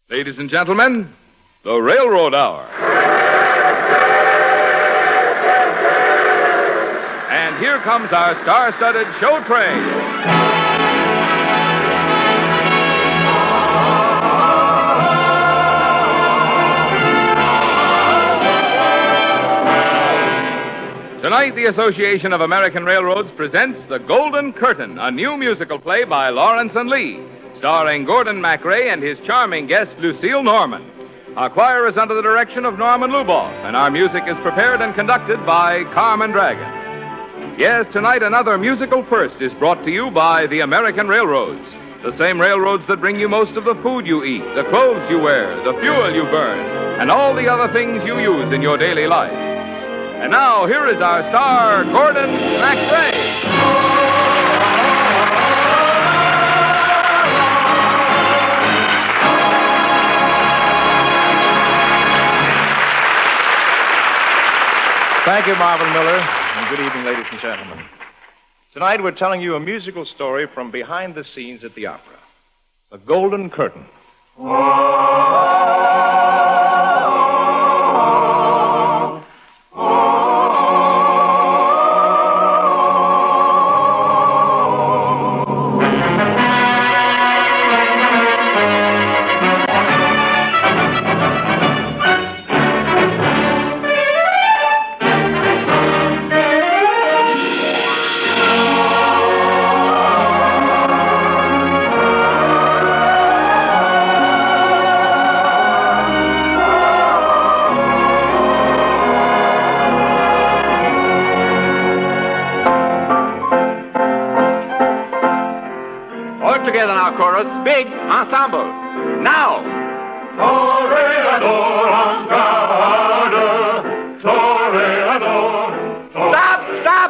Ladies and gentlemen, the Railroad Hour. And here comes our star-studded show train. Tonight, the Association of American Railroads presents The Golden Curtain, a new musical play by Lawrence and Lee, starring Gordon MacRae and his charming guest, Lucille Norman. Our choir is under the direction of Norman Luboff, and our music is prepared and conducted by Carmen Dragon. Yes, tonight another musical first is brought to you by the American Railroads, the same railroads that bring you most of the food you eat, the clothes you wear, the fuel you burn, and all the other things you use in your daily life. And now, here is our star, Gordon MacRae. Thank you, Marvin Miller, and good evening, ladies and gentlemen. Tonight, we're telling you a musical story from behind the scenes at the opera, The Golden Curtain. Together now, chorus. Big ensemble. Now.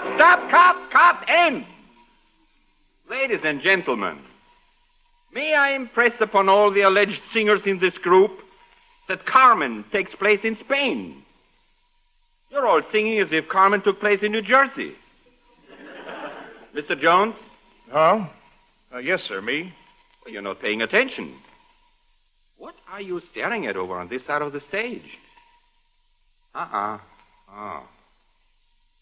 Stop, cut, end. Ladies and gentlemen, may I impress upon all the alleged singers in this group that Carmen takes place in Spain. You're all singing as if Carmen took place in New Jersey. Mr. Jones? Huh? Yes, sir, me. Well, you're not paying attention. What are you staring at over on this side of the stage? Oh,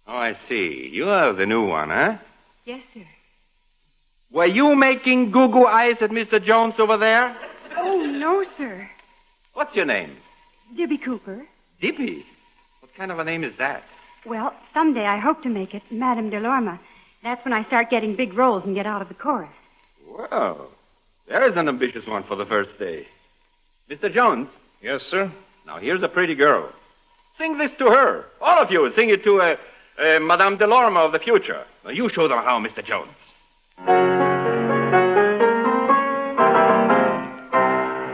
I see. You are the new one, huh? Yes, sir. Were you making goo-goo eyes at Mr. Jones over there? Oh, no, sir. What's your name? Dibby Cooper. Dibby? What kind of a name is that? Well, someday I hope to make it Madame Delorme. That's when I start getting big roles and get out of the chorus. Well, there's an ambitious one for the first day. Mr. Jones? Yes, sir? Now, here's a pretty girl. Sing this to her. All of you, sing it to Madame Delorme of the future. Now, you show them how, Mr. Jones.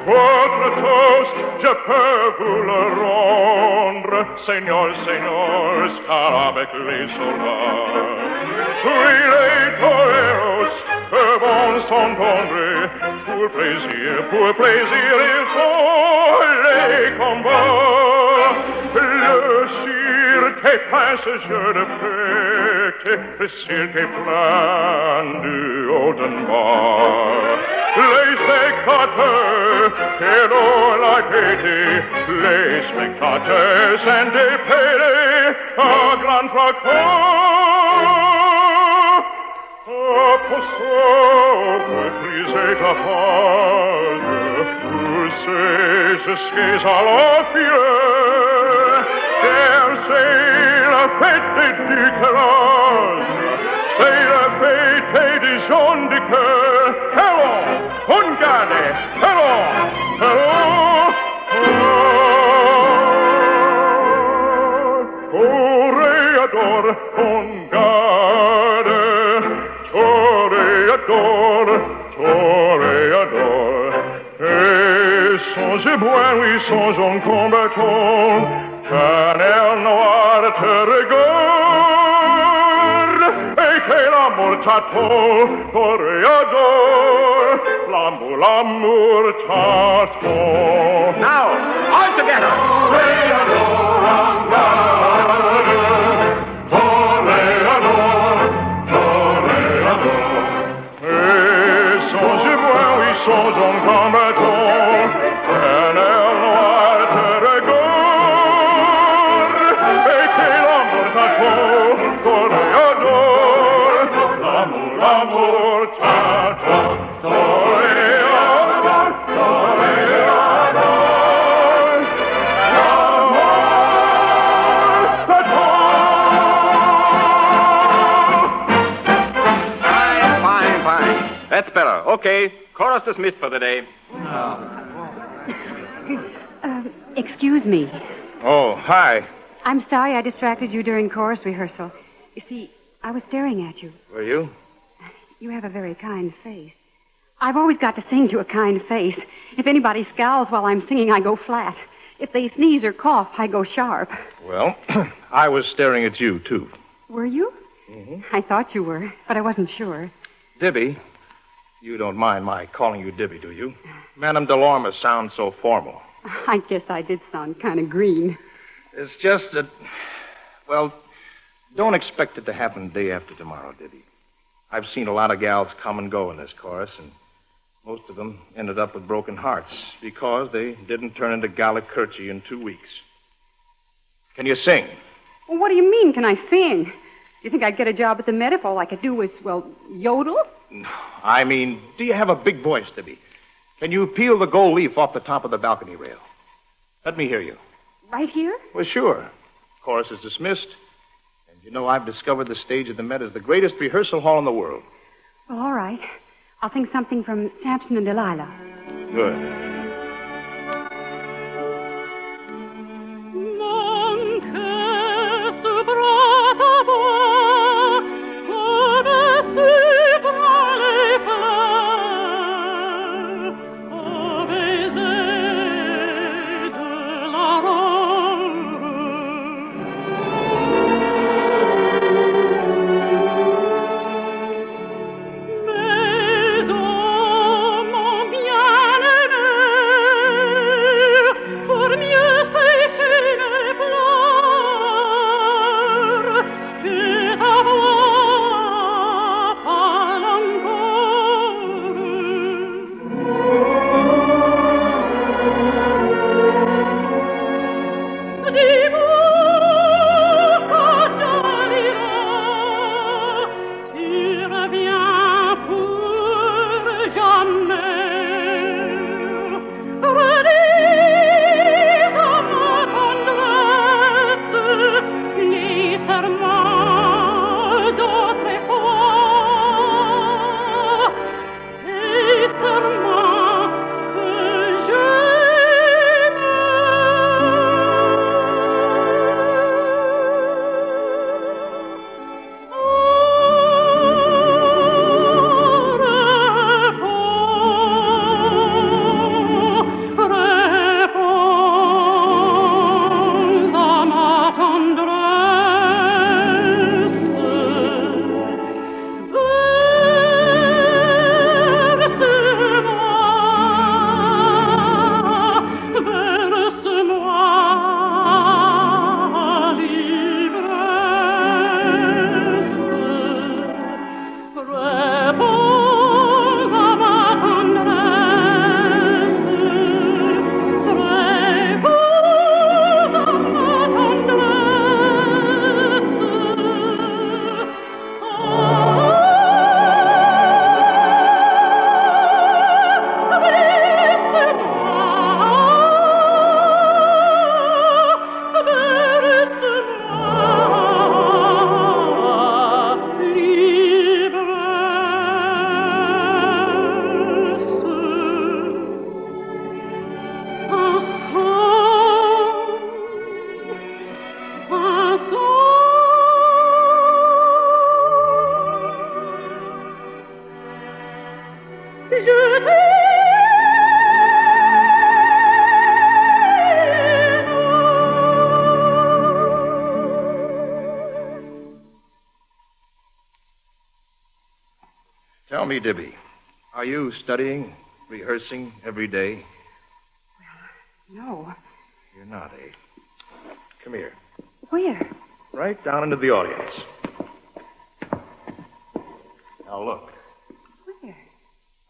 Votre toast, je peux vous le rendre, seigneurs, car avec les soldats, oui, les toreros que vont s'entendre, pour plaisir, ils font les combats. Le cirque est passageur de fête, le cirque est plein de Oldenbar. Les spectateurs, et l'on l'a pété, les spectateurs sont dépêlés à grand fracas. Apostrophe, brisez ta page, poussez jusqu'à la fière, car c'est la fête du courage, c'est la fête des gens du cœur. Hello, Hungade, hello, Toreador, Hungade, Toreador, et sans éboueur, oui, sans un combattant, Canel noir te regarde, et que l'amour t'attend, Toreador, l'amour t'attend. Now, all together. Sans un combattant, Okay, chorus dismissed for the day. Excuse me. Oh, hi. I'm sorry I distracted you during chorus rehearsal. You see, I was staring at you. Were you? You have a very kind face. I've always got to sing to a kind face. If anybody scowls while I'm singing, I go flat. If they sneeze or cough, I go sharp. Well, I was staring at you, too. Were you? Mm-hmm. I thought you were, but I wasn't sure. Dibby. You don't mind my calling you Dibby, do you? Madame Delorme sounds so formal. I guess I did sound kind of green. It's just that, well, don't expect it to happen day after tomorrow, Dibby. I've seen a lot of gals come and go in this chorus, and most of them ended up with broken hearts because they didn't turn into Gallicurci in 2 weeks. Can you sing? Well, what do you mean, can I sing? Do you think I'd get a job at the Met if all I could do was, well, yodel? No, I mean, do you have a big voice, Dibby? Can you peel the gold leaf off the top of the balcony rail? Let me hear you. Right here? Well, sure. Chorus is dismissed. And you know, I've discovered the stage at the Met is the greatest rehearsal hall in the world. Well, all right. I'll sing something from Samson and Delilah. Good. Tell me, Dibby, are you studying, rehearsing every day? Well, no. You're not, eh? Come here. Where? Right down into the audience. Now look. Where?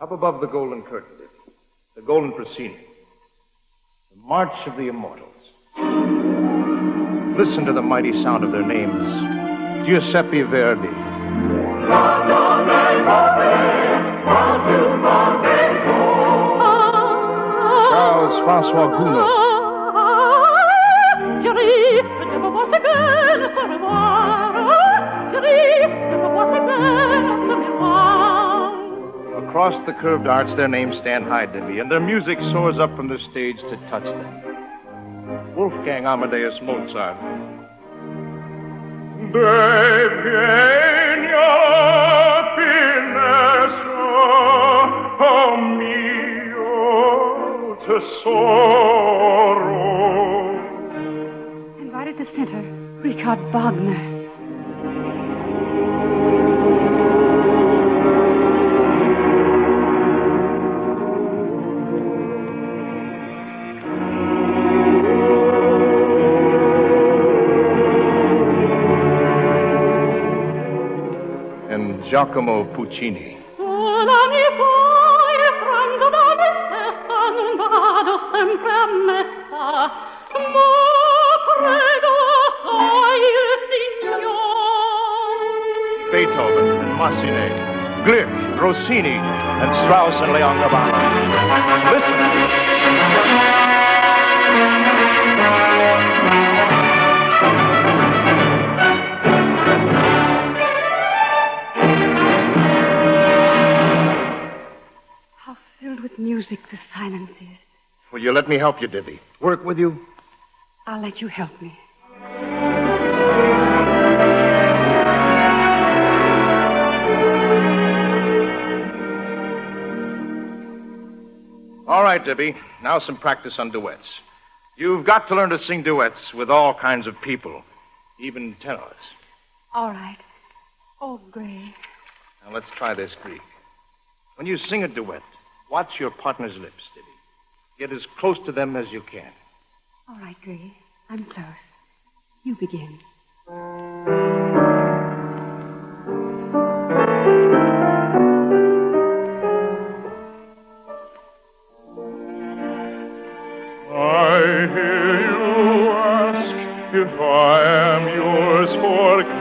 Up above the golden curtain, Dibby. The golden proscenium. The march of the immortals. Listen to the mighty sound of their names. Giuseppe Verdi. Charles François Gounod. Across the curved arch, their names stand high, Dibby, and their music soars up from the stage to touch them. Wolfgang Amadeus Mozart. Devenia finestra, oh mio tesoro. And right at the center, Richard Wagner. Giacomo Puccini. Sola mi puoi, franco da me stessa, non vado sempre a messa, ma prego sai il Signor. Beethoven and Massenet, Gluck, Rossini, and Strauss and Leon Gabbana. Listen. With music, the silence is. Will you let me help you, Dibby? Work with you? I'll let you help me. All right, Dibby. Now some practice on duets. You've got to learn to sing duets with all kinds of people, even tenors. All right. Oh, Gray. Now let's try this Greek. When you sing a duet, watch your partner's lips, Dibby. Get as close to them as you can. All right, Gray. I'm close. You begin. I hear you ask if I am yours for keeping.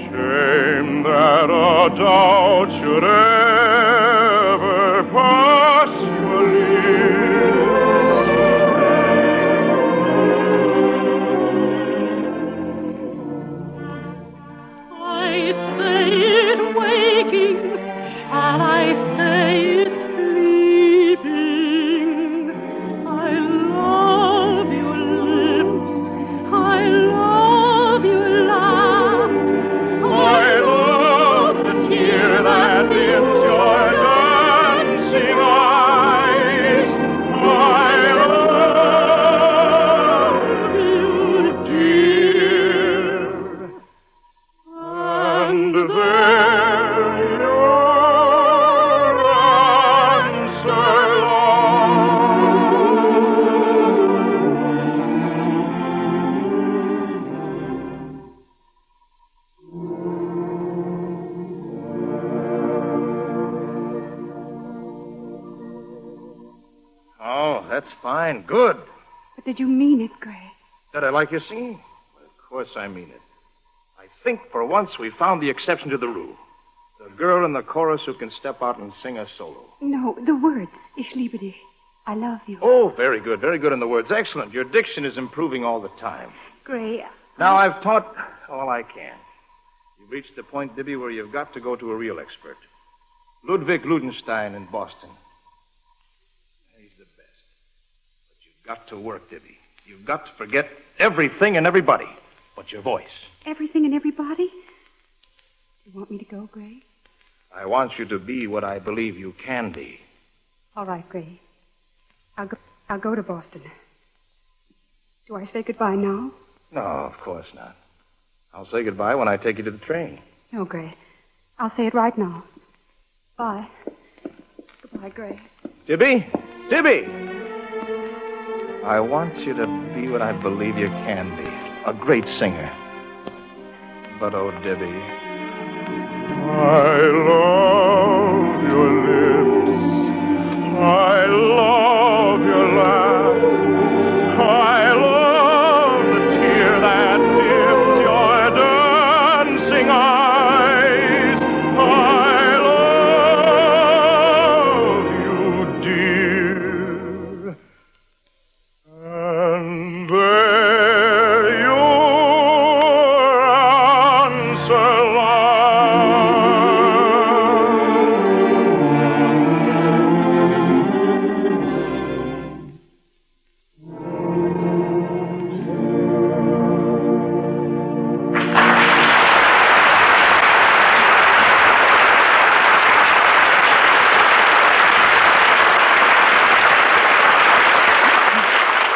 Shame that a doubt should ever pass your lips. I say it waking, shall I say it sleeping? I love your lips, I love your laugh, I love the tear that dims your dancing eyes. I love you, dear. And there your answer Oh, that's fine. Good. But did you mean it, Gray? Did I like your singing? Well, of course I mean it. I think for once we found the exception to the rule. The girl in the chorus who can step out and sing a solo. No, the words. Ich liebe dich. I love you. Oh, very good. Very good in the words. Excellent. Your diction is improving all the time. Gray, Now, I've taught all I can. You've reached the point, Dibby, where you've got to go to a real expert. Ludwig Ludenstein in Boston. He's the best. But you've got to work, Dibby. You've got to forget everything and everybody but your voice. everything and everybody? You want me to go, Gray? I want you to be what I believe you can be. All right, Gray. I'll go to Boston. Do I say goodbye now? No, of course not. I'll say goodbye when I take you to the train. No, Gray. I'll say it right now. Bye. Goodbye, Gray. Dibby! Dibby! I want you to be what I believe you can be. A great singer. But, oh, Dibby, I love your lips. I love your laugh. I love the tear that dims your dancing eyes. I love you, dear. And there your answer lies.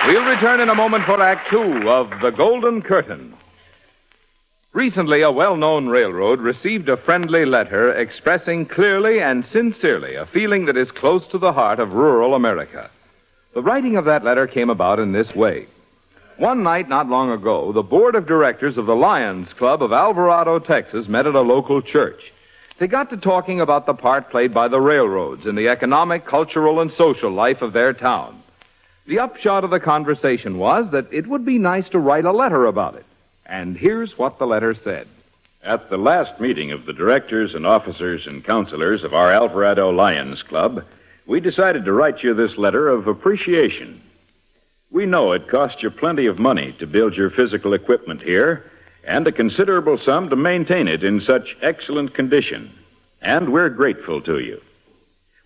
We'll return in a moment for Act Two of The Golden Curtain. Recently, a well-known railroad received a friendly letter expressing clearly and sincerely a feeling that is close to the heart of rural America. The writing of that letter came about in this way. One night not long ago, the board of directors of the Lions Club of Alvarado, Texas, met at a local church. They got to talking about the part played by the railroads in the economic, cultural, and social life of their town. The upshot of the conversation was that it would be nice to write a letter about it. And here's what the letter said. At the last meeting of the directors and officers and counselors of our Alvarado Lions Club, we decided to write you this letter of appreciation. We know it cost you plenty of money to build your physical equipment here, and a considerable sum to maintain it in such excellent condition. And we're grateful to you.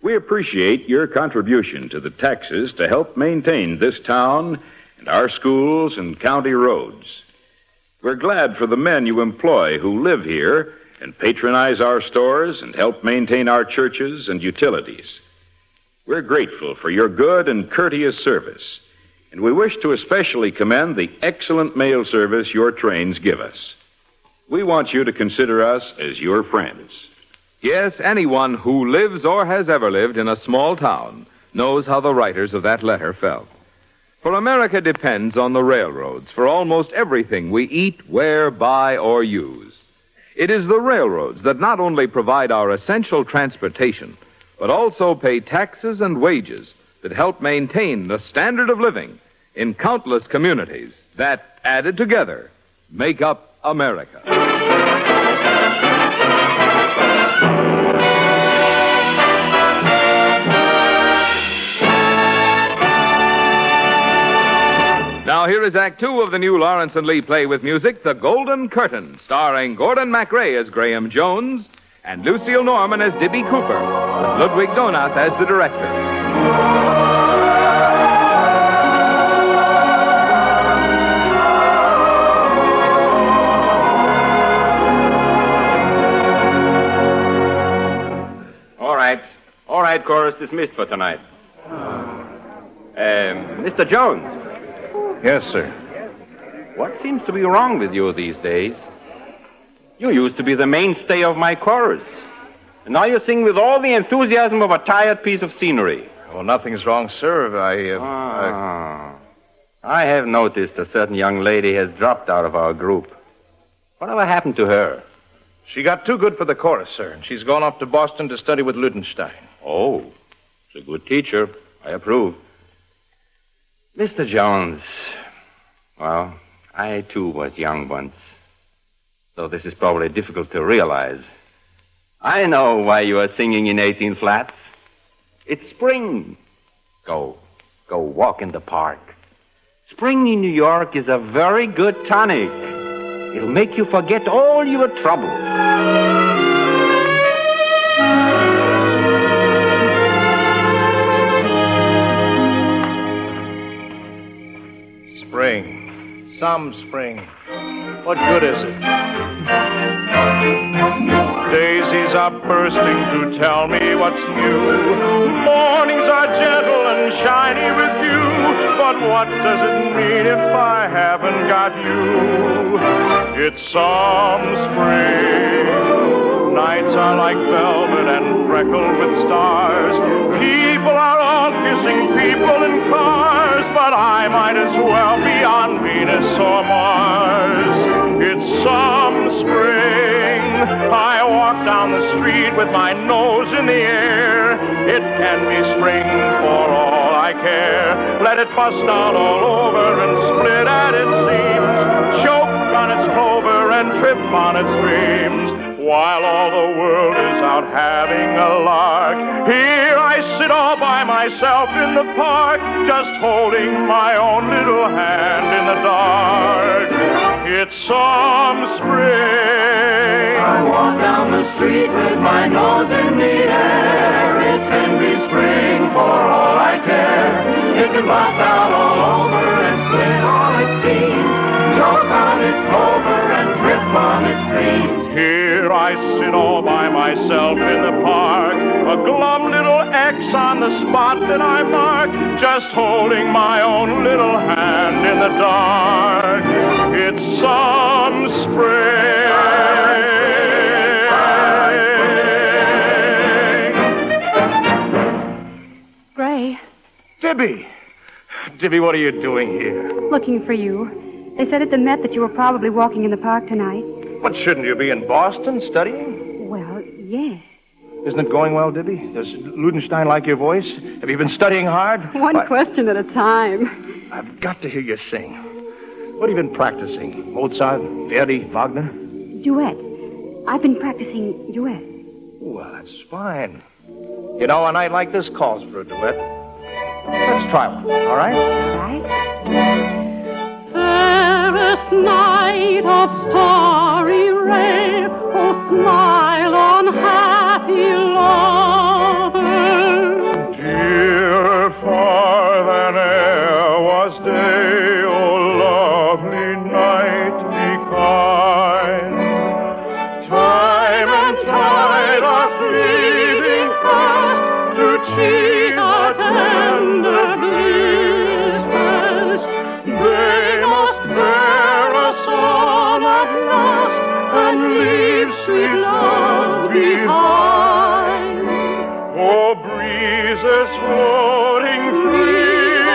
We appreciate your contribution to the taxes to help maintain this town and our schools and county roads. We're glad for the men you employ who live here and patronize our stores and help maintain our churches and utilities. We're grateful for your good and courteous service, and we wish to especially commend the excellent mail service your trains give us. We want you to consider us as your friends. Yes, anyone who lives or has ever lived in a small town knows how the writers of that letter felt. For America depends on the railroads for almost everything we eat, wear, buy, or use. It is the railroads that not only provide our essential transportation, but also pay taxes and wages that help maintain the standard of living in countless communities that, added together, make up America. Now, here is Act Two of the new Lawrence and Lee play with music, The Golden Curtain, starring Gordon MacRae as Graham Jones and Lucille Norman as Dibby Cooper, with Ludwig Donath as the director. All right, chorus dismissed for tonight. Mr. Jones. Yes, sir. What seems to be wrong with you these days? You used to be the mainstay of my chorus. And now you sing with all the enthusiasm of a tired piece of scenery. Well, nothing's wrong, sir. I have noticed a certain young lady has dropped out of our group. Whatever happened to her? She got too good for the chorus, sir, and she's gone off to Boston to study with Ludenstein. Oh, she's a good teacher. I approve. Mr. Jones, well, I too was young once, so this is probably difficult to realize. I know why you are singing in 18 flats. It's spring. Go walk in the park. Spring in New York is a very good tonic. It'll make you forget all your troubles. Spring. Some spring. What good is it? Daisies are bursting to tell me what's new. Mornings are gentle and shiny with you. But what does it mean if I haven't got you? It's some spring. Nights are like velvet and freckled with stars. People are all kissing people in cars, but I might as well be on Venus or Mars. It's some spring. I walk down the street with my nose in the air. It can be spring for all I care. Let it bust out all over and split at its seams, choke on its clover and trip on its dreams. While all the world is out having a lark, here I sit all by myself in the park, just holding my own little hand in the dark. It's some spring. I walk down the street with my nose in the air. It can be spring for all I care. It can bust out all over and split all its seams, choke on its clover and trip on its dreams. Here I sit all by myself in the park, a glum little X on the spot that I mark, just holding my own little hand in the dark. It's some spring. Gray, Dibby, what are you doing here? looking for you. They said at the Met that you were probably walking in the park tonight. What, shouldn't you be in Boston studying? Well, yes. Isn't it going well, Dibby? Does Ludenstein like your voice? Have you been studying hard? One question at a time. I've got to hear you sing. What have you been practicing? Mozart, Verdi, Wagner? Duet. I've been practicing duet. Well, that's fine. You know, a night like this calls for a duet. Let's try one, all right? All right? Fairest night of starry ray, oh, smile on happy lovers. Dearer far than e'er was day, oh lovely night, be kind. Time and tide are fleeting fast to cheat our tender blissfulness. They must bear us all at last and leave sweet love behind. Oh, breezes floating free,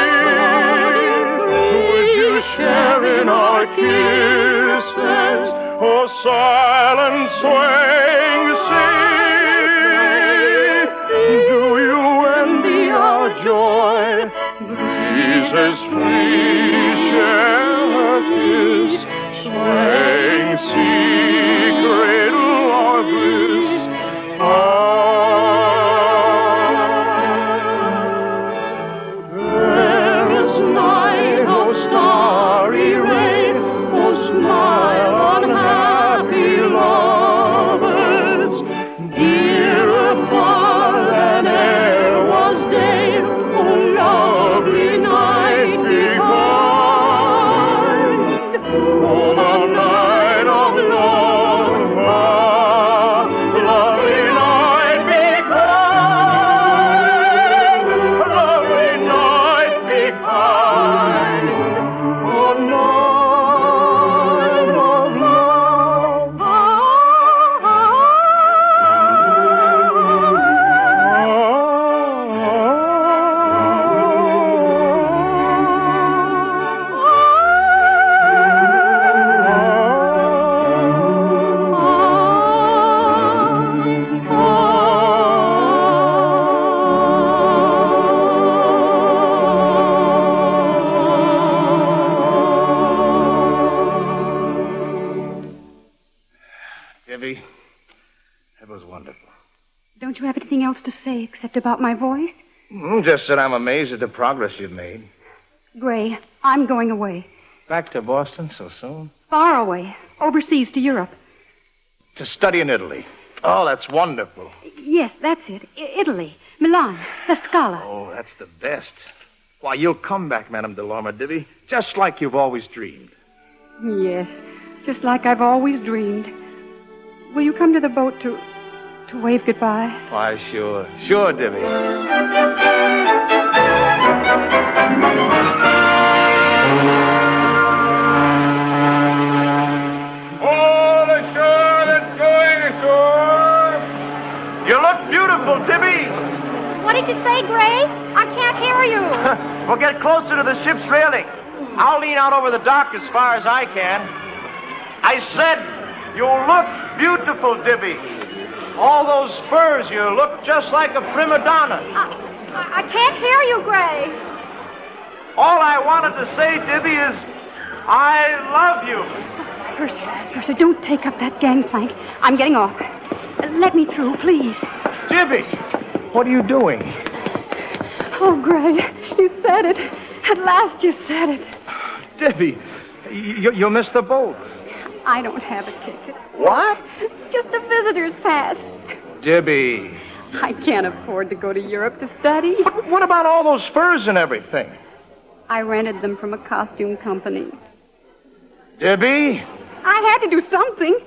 would you share in our kisses? Oh, silent swaying sea, do you envy our joy? Breezes free, share our kiss, swaying sea, cradle our bliss. There is night, oh starry rain, oh smile on happy lovers. Dearer far than e'er was day, oh lovely night behind. Oh, the night of love, lovely night behind. Lovely night behind. Oh, night of Dibby, that was wonderful. Don't you have anything else to say except about my voice? Just that I'm amazed at the progress you've made. Gray, I'm going away. Back to Boston so soon? Far away. Overseas to Europe. To study in Italy. Oh, that's wonderful. Yes, that's it. Italy. Milan. La Scala. Oh, that's the best. Why, you'll come back, Madame Delorme, Dibby, just like you've always dreamed. Yes, just like I've always dreamed. Will you come to the boat to wave goodbye? Why, sure. Sure, Dibby. all ashore that's going ashore. You look beautiful, Dibby. What did you say, Gray? I can't hear you. Well, get closer to the ship's railing. I'll lean out over the dock as far as I can. I said, you look beautiful, Dibby. All those furs, you look just like a prima donna. I can't hear you, Gray. All I wanted to say, Dibby, is I love you. Purser, don't take up that gangplank. I'm getting off. Let me through, please. Dibby, what are you doing? Oh, Gray, you said it. At last you said it. Dibby, you missed the boat. I don't have a ticket. What? Just a visitor's pass. Dibby. I can't afford to go to Europe to study. But what about all those furs and everything? I rented them from a costume company. Dibby? I had to do something.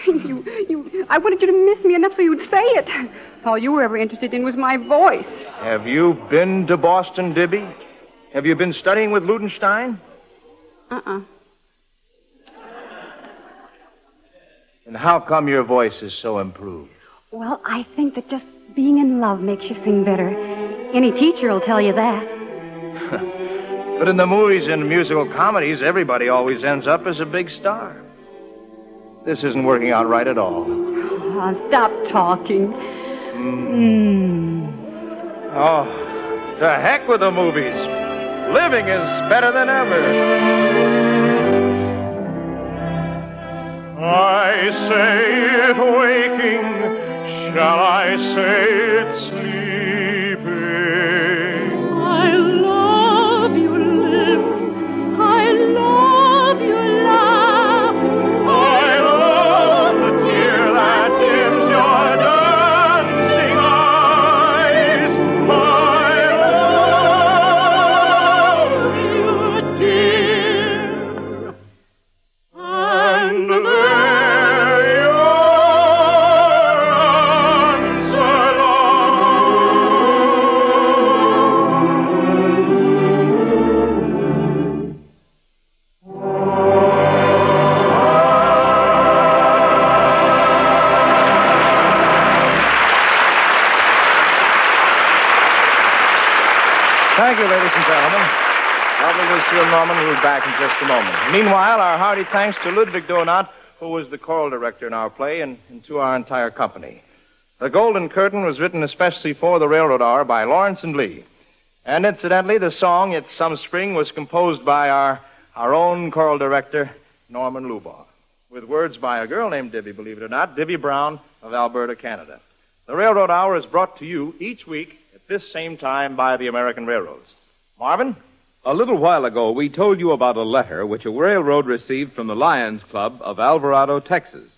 I wanted you to miss me enough so you'd say it. All you were ever interested in was my voice. Have you been to Boston, Dibby? Have you been studying with Ludenstein? Uh-uh. And how come your voice is so improved? Well, I think that just being in love makes you sing better. Any teacher will tell you that. But in the movies and musical comedies, everybody always ends up as a big star. This isn't working out right at all. Oh, stop talking. Oh, to heck with the movies. Living is better than ever. I say it waking, shall I say it sleeping? I love your lips, I love your laugh, I love the tear that dims your dancing eyes. I love you, dear. And there your answer Thank you, ladies and gentlemen. Lovely Lucille Norman will be back in just a moment. Meanwhile, our hearty thanks to Ludwig Donat, who was the choral director in our play, and to our entire company. The Golden Curtain was written especially for the Railroad Hour by Lawrence and Lee. And incidentally, the song, It's Some Spring, was composed by our own choral director, Norman Luboff, with words by a girl named Dibby, believe it or not, Dibby Brown of Alberta, Canada. The Railroad Hour is brought to you each week at this same time by the American Railroads. Marvin? A little while ago, we told you about a letter which a railroad received from the Lions Club of Alvarado, Texas.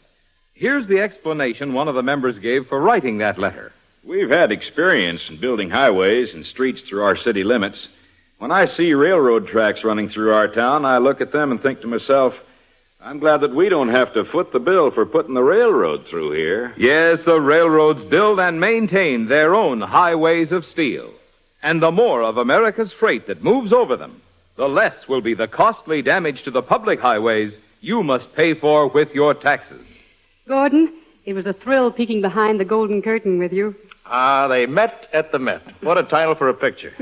Here's the explanation one of the members gave for writing that letter. We've had experience in building highways and streets through our city limits. When I see railroad tracks running through our town, I look at them and think to myself, I'm glad that we don't have to foot the bill for putting the railroad through here. Yes, the railroads build and maintain their own highways of steel. And the more of America's freight that moves over them, the less will be the costly damage to the public highways you must pay for with your taxes. Gordon, it was a thrill peeking behind the Golden Curtain with you. They met at the Met. What a title for a picture.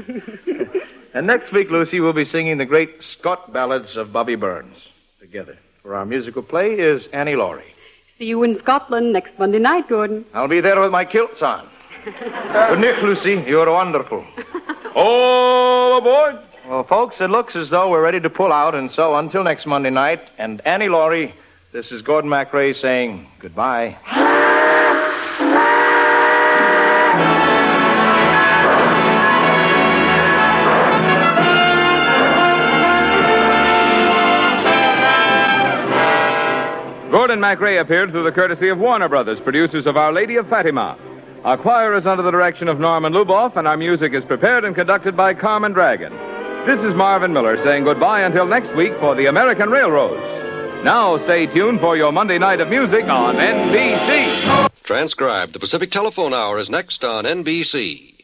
And next week, Lucy, we'll be singing the great Scott ballads of Bobby Burns together. For our musical play is Annie Laurie. See you in Scotland next Monday night, Gordon. I'll be there with my kilts on. Good night, Lucy. You're wonderful. All aboard! Well, folks, it looks as though we're ready to pull out, and so until next Monday night, and Annie Laurie, this is Gordon MacRae saying goodbye. Gordon MacRae appeared through the courtesy of Warner Brothers, producers of Our Lady of Fatima. Our choir is under the direction of Norman Luboff, and our music is prepared and conducted by Carmen Dragon. This is Marvin Miller saying goodbye until next week for the American Railroads. Now stay tuned for your Monday night of music on NBC. Transcribed. The Pacific Telephone Hour is next on NBC.